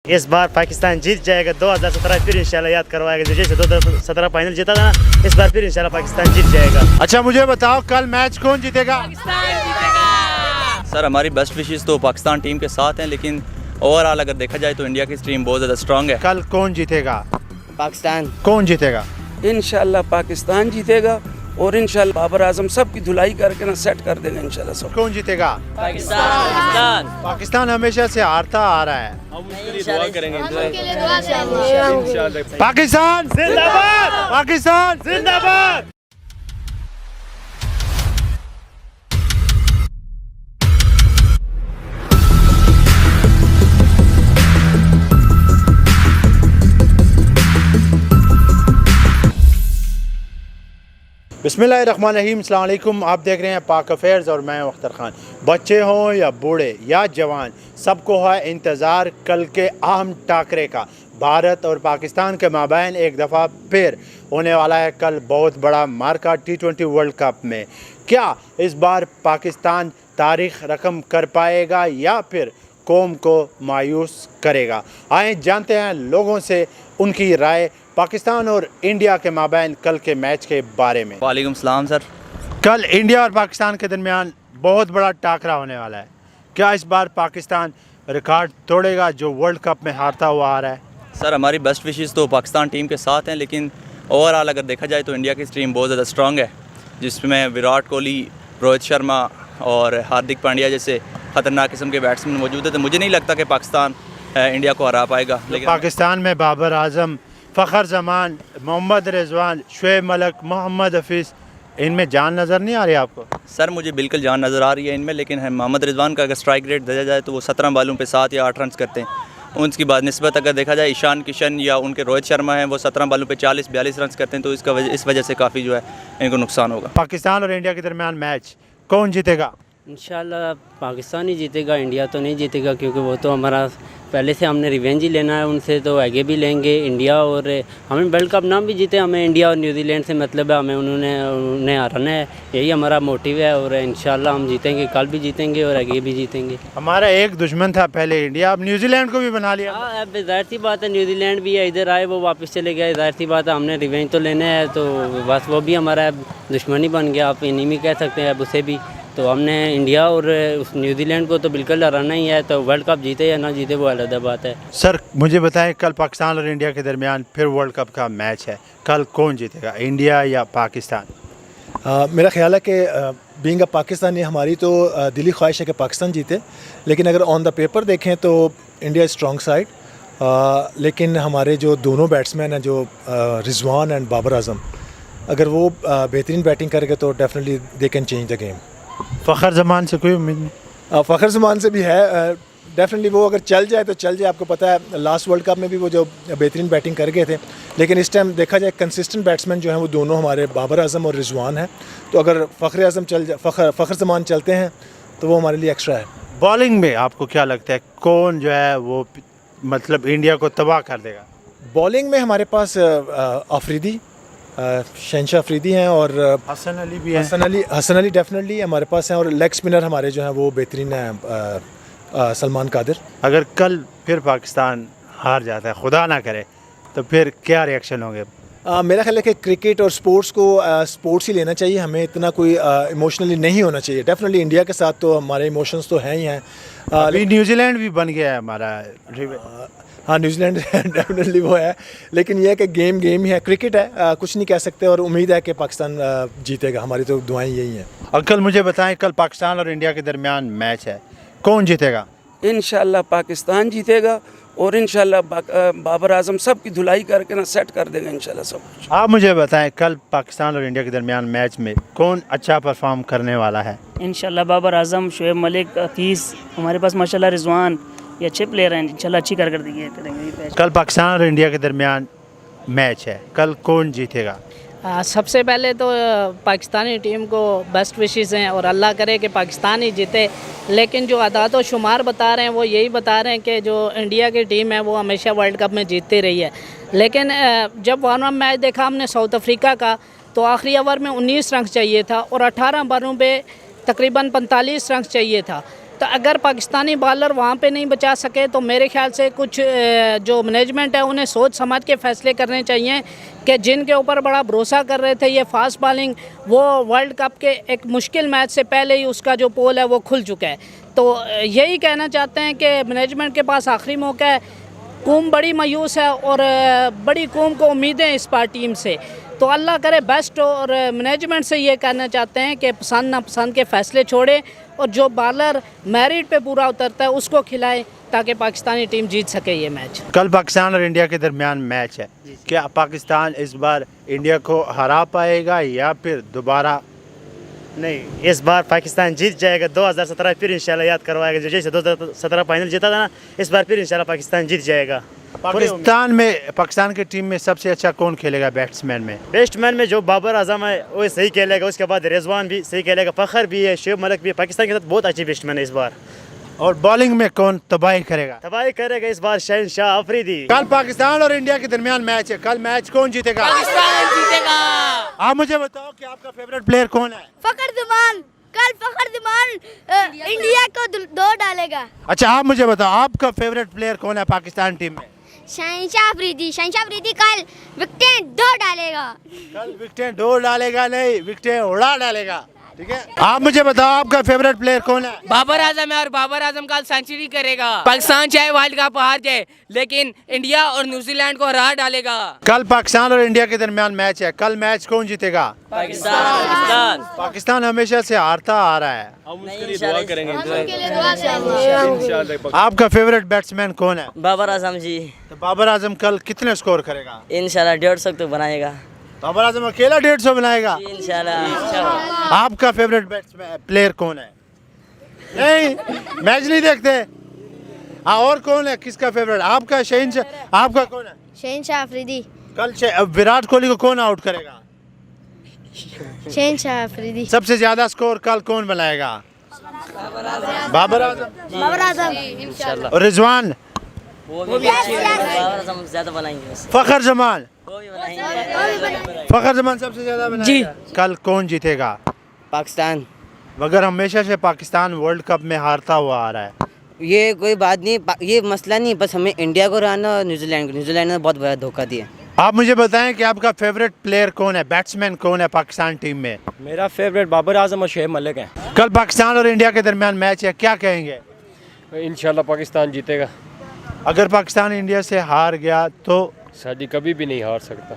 इस बार पाकिस्तान जीत जाएगा। 2017 फिर इंशाल्लाह याद करवाएगा, जैसे 2017 फाइनल जीता था ना, इस बार फिर इंशाल्लाह पाकिस्तान जीत जाएगा। अच्छा मुझे बताओ कल मैच कौन जीतेगा? सर हमारी बेस्ट विशेस तो पाकिस्तान टीम के साथ हैं, लेकिन ओवरऑल अगर देखा जाए तो इंडिया की टीम बहुत ज़्यादा स्ट्रांग है। कल कौन जीतेगा? पाकिस्तान। कौन जीतेगा? इंशाल्लाह पाकिस्तान जीतेगा और इंशाल्लाह बाबर आजम सब की धुलाई करके ना सेट कर देगा इंशाल्लाह सब। कौन जीतेगा? पाकिस्तान। पाकिस्तान हमेशा से हारता आ रहा है। पाकिस्तान जिंदाबाद! पाकिस्तान जिंदाबाद! बिस्मिल्लाहिर्रहमानिर्रहीम, अस्सलाम वालेकुम। आप देख रहे हैं पाक अफेयर्स और मैं अख्तर खान। बच्चे हों या बूढ़े या जवान, सबको है इंतज़ार कल के अहम टाकरे का। भारत और पाकिस्तान के माबैन एक दफ़ा फिर होने वाला है कल बहुत बड़ा मार्का T20 वर्ल्ड कप में। क्या इस बार पाकिस्तान तारीख़ रकम कर पाएगा या फिर कौम को मायूस करेगा? आए जानते हैं लोगों से उनकी राय पाकिस्तान और इंडिया के माबैन कल के मैच के बारे में। वालेकुम सलाम सर। कल इंडिया और पाकिस्तान के दरमियान बहुत बड़ा टाकरा होने वाला है। क्या इस बार पाकिस्तान रिकॉर्ड तोड़ेगा जो वर्ल्ड कप में हारता हुआ आ रहा है? सर हमारी बेस्ट विशेस तो पाकिस्तान टीम के साथ हैं, लेकिन ओवरऑल अगर देखा जाए तो इंडिया की टीम बहुत ज़्यादा स्ट्रांग है, जिसमें विराट कोहली, रोहित शर्मा और हार्दिक पांड्या जैसे ख़तरनाक किस्म के बैट्समैन मौजूद है। तो मुझे नहीं लगता कि पाकिस्तान इंडिया को हरा पाएगा। लेकिन पाकिस्तान में बाबर आजम, फ़खर जमान, मोहम्मद रिजवान, शुएब मलिक, मोहम्मद हफीज़, इनमें जान नज़र नहीं आ रही आपको? सर मुझे बिल्कुल जान नज़र आ रही है इनमें, लेकिन मोहम्मद रिजवान का अगर स्ट्राइक रेट देखा जाए तो वो 17 बालों पे 7 या 8 रन करते हैं। उनकी बाद निस्बत अगर देखा जाए ईशान किशन या उनके रोहित शर्मा हैं, वो 17 बालों पे 40-42 रन करते हैं। तो इस वजह से काफ़ी जो है इनको नुकसान होगा। पाकिस्तान और इंडिया के दरमियान मैच कौन जीतेगा? इंशाल्लाह पाकिस्तान ही जीतेगा, इंडिया तो नहीं जीतेगा, क्योंकि वो तो हमारा पहले से हमने रिवेंज ही लेना है उनसे, तो आगे भी लेंगे इंडिया। और हमें वर्ल्ड कप ना भी जीते, हमें इंडिया और न्यूजीलैंड से मतलब है, हमें उन्हें हराना है, यही हमारा मोटिव है। और इंशाल्लाह हम जीतेंगे, कल भी जीतेंगे और आगे भी जीतेंगे। हमारा एक दुश्मन था पहले इंडिया, अब न्यूजीलैंड को भी बना लिया। हाँ, अब जाहिर सी बात है न्यूजीलैंड भी है, इधर आए वो वापस चले गए, जाहिर सी बात है हमने रिवेंज तो लेना है, तो बस वो भी हमारा दुश्मन ही बन गया, आप इनिमी कह सकते हैं अब उसे भी। तो हमने इंडिया और उस न्यूजीलैंड को तो बिल्कुल हराना ही है, तो वर्ल्ड कप जीते या ना जीते वो अलग बात है। सर मुझे बताएं, कल पाकिस्तान और इंडिया के दरमियान फिर वर्ल्ड कप का मैच है, कल कौन जीतेगा, इंडिया या पाकिस्तान? मेरा ख्याल है कि बीइंग अ पाकिस्तानी हमारी तो दिली ख्वाहिश है कि पाकिस्तान जीते, लेकिन अगर ऑन द पेपर देखें तो इंडिया स्ट्रॉन्ग साइड। लेकिन हमारे जो दोनों बैट्समैन हैं, जो रिजवान एंड बाबर आजम, अगर वो बेहतरीन बैटिंग करेंगे तो definitely they can change the game. Fakhar Zaman से कोई उम्मीद नहीं? फ़खर जमान से भी है, डेफिनेटली वो अगर चल जाए तो चल जाए। आपको पता है लास्ट वर्ल्ड कप में भी वो जो बेहतरीन बैटिंग कर गए थे, लेकिन इस टाइम देखा जाए कंसिस्टेंट बैट्समैन जो हैं वो दोनों हमारे बाबर आजम और रिजवान हैं। तो अगर फ़खर जमान चलते हैं तो वो हमारे लिए एक्स्ट्रा है। बॉलिंग में आपको क्या लगता है कौन जो है वो मतलब इंडिया को तबाह कर देगा? बॉलिंग में हमारे पास अफरीदी, शहनशाह अफरीदी हैं और हसन अली भी है। हसन अली डेफिनेटली हमारे पास हैं, और लेग स्पिनर हमारे जो हैं वो बेहतरीन हैं, सलमान कादिर। अगर कल फिर पाकिस्तान हार जाता है, खुदा ना करे, तो फिर क्या रिएक्शन होंगे? मेरा ख्याल है कि क्रिकेट और स्पोर्ट्स को स्पोर्ट्स ही लेना चाहिए, हमें इतना कोई इमोशनली नहीं होना चाहिए। डेफिनेटली इंडिया के साथ तो हमारे इमोशंस तो हैं ही हैं। अभी न्यूजीलैंड भी बन गया है हमारा। हाँ न्यूजीलैंड डेफिनेटली वो है, लेकिन यह है कि गेम ही है, क्रिकेट है, कुछ नहीं कह सकते। और उम्मीद है कि पाकिस्तान जीतेगा, हमारी तो दुआएं यही हैं। अंकल मुझे बताएं, कल पाकिस्तान और इंडिया के दरमियान मैच है, कौन जीतेगा? इंशाल्लाह पाकिस्तान जीतेगा और इंशाल्लाह बाबर आजम सब की धुलाई करके ना सेट कर देगा इंशाल्लाह सब कुछ। आप मुझे बताएं, कल पाकिस्तान और इंडिया के दरमियान मैच में कौन अच्छा परफॉर्म करने वाला है? इंशाल्लाह बाबर आजम, शुएब मलिक, हफीज़, हमारे पास माशाल्लाह रिजवान, ये अच्छे प्लेयर हैं, इंशाल्लाह अच्छी कारकर्दगी करेंगे। कल पाकिस्तान और इंडिया के दरमियान मैच है, कल कौन जीतेगा? सबसे पहले तो पाकिस्तानी टीम को बेस्ट विशेस हैं और अल्लाह करे कि पाकिस्तान ही जीते। लेकिन जो आदात व शुमार बता रहे हैं वो यही बता रहे हैं कि जो इंडिया की टीम है वो हमेशा वर्ल्ड कप में जीतती रही है। लेकिन जब वार्म अप मैच देखा हमने साउथ अफ्रीका का, तो आखिरी ओवर में 19 रन चाहिए था और 18 बालों पे तकरीबन 45 रन चाहिए था। तो अगर पाकिस्तानी बॉलर वहाँ पे नहीं बचा सके तो मेरे ख्याल से कुछ जो मैनेजमेंट है उन्हें सोच समझ के फैसले करने चाहिए कि जिनके ऊपर बड़ा भरोसा कर रहे थे ये फास्ट बॉलिंग, वो वर्ल्ड कप के एक मुश्किल मैच से पहले ही उसका जो पोल है वो खुल चुका है। तो यही कहना चाहते हैं कि मैनेजमेंट के पास आखिरी मौका है। कौम बड़ी मायूस है और बड़ी कौम को उम्मीदें इस बार टीम से, तो अल्लाह करे बेस्ट। और मैनेजमेंट से ये कहना चाहते हैं कि पसंद नापसंद के फ़ैसले छोड़े और जो बॉलर मेरिट पे पूरा उतरता है उसको खिलाए ताकि पाकिस्तानी टीम जीत सके ये मैच। कल पाकिस्तान और इंडिया के दरमियान मैच है, क्या पाकिस्तान इस बार इंडिया को हरा पाएगा या फिर दोबारा? नहीं, इस बार पाकिस्तान जीत जाएगा। 2017 फिर इंशाल्लाह याद करवाएगा, जैसे 2017 फाइनल जीता था ना, इस बार फिर इंशाल्लाह पाकिस्तान जीत जाएगा। पाकिस्तान की टीम में सबसे अच्छा कौन खेलेगा बैट्समैन में? बैट्समैन में जो बाबर आजम है वो सही खेलेगा, उसके बाद रिजवान भी सही खेलेगा, फ़खर भी है, शुएब मलिक भी है। पाकिस्तान के साथ बहुत अच्छी बैट्समैन है इस बार। और बॉलिंग में कौन तबाही करेगा? तबाही करेगा इस बार शहनशाह अफरीदी। कल पाकिस्तान और इंडिया के दरमियान मैच है, कल मैच कौन जीतेगा? पाकिस्तान जीतेगा। आप मुझे बताओ कि आपका फेवरेट प्लेयर कौन है? फखर जमान। कल फखर जमान इंडिया को दो डालेगा। अच्छा, आप मुझे बताओ आपका फेवरेट प्लेयर कौन है पाकिस्तान टीम में? शहनशाह अफरीदी। शहनशाह अफरीदी कल विकेटें 2 डालेगा। कल विकेटें 2 डालेगा नहीं, विकेटें उड़ा डालेगा। ठीक है, आप मुझे बताओ आपका फेवरेट प्लेयर कौन है? बाबर आजम है और बाबर आजम कल सेंचुरी करेगा। पाकिस्तान चाहे वर्ल्ड कप हार जाए लेकिन इंडिया और न्यूजीलैंड को हरा डालेगा। कल पाकिस्तान और इंडिया के दरमियान मैच है, कल मैच कौन जीतेगा? पाकिस्तान। पाकिस्तान हमेशा से हारता आ रहा है। हम उसके लिए दुआ करेंगे। आपका फेवरेट बैट्समैन कौन है? बाबर आजम जी। तो बाबर आजम कल कितने स्कोर करेगा? इंशाल्लाह 150 तो बनाएगा। बाबर आजम अकेला 150 बनाएगा इंशाल्लाह। आपका फेवरेट बैट्समैन प्लेयर कौन है? नहीं, मैच नहीं देखते। हाँ, और कौन है? किसका फेवरेट? आपका शहनशाह। आपका कौन है? शहनशाह अफरीदी। कल विराट कोहली को कौन आउट करेगा? शहनशाह अफरीदी। सबसे ज्यादा स्कोर कल कौन बनाएगा? बाबर आजम। बाबर आजम इंशाल्लाह। और रिजवान? वो भी बाबर आजम ज्यादा बनाएंगे। फखर जमान? वो भी बनाएंगे। फखर जमान सबसे ज्यादा बनाएगा। कल कौन जीतेगा? पाकिस्तान। मगर हमेशा से पाकिस्तान वर्ल्ड कप में हारता हुआ आ रहा है। ये कोई बात नहीं, ये मसला नहीं, बस हमें इंडिया को हराना और न्यूजीलैंड ने बहुत बड़ा धोखा दिया। आप मुझे बताएं कि आपका फेवरेट प्लेयर कौन है, बैट्समैन कौन है पाकिस्तान टीम में? मेरा फेवरेट बाबर आजम और शुएब मलिक है। कल पाकिस्तान और इंडिया के दरमियान मैच है, क्या कहेंगे? इंशाल्लाह पाकिस्तान जीतेगा। अगर पाकिस्तान इंडिया से हार गया तो? शादी कभी भी नहीं हार सकता।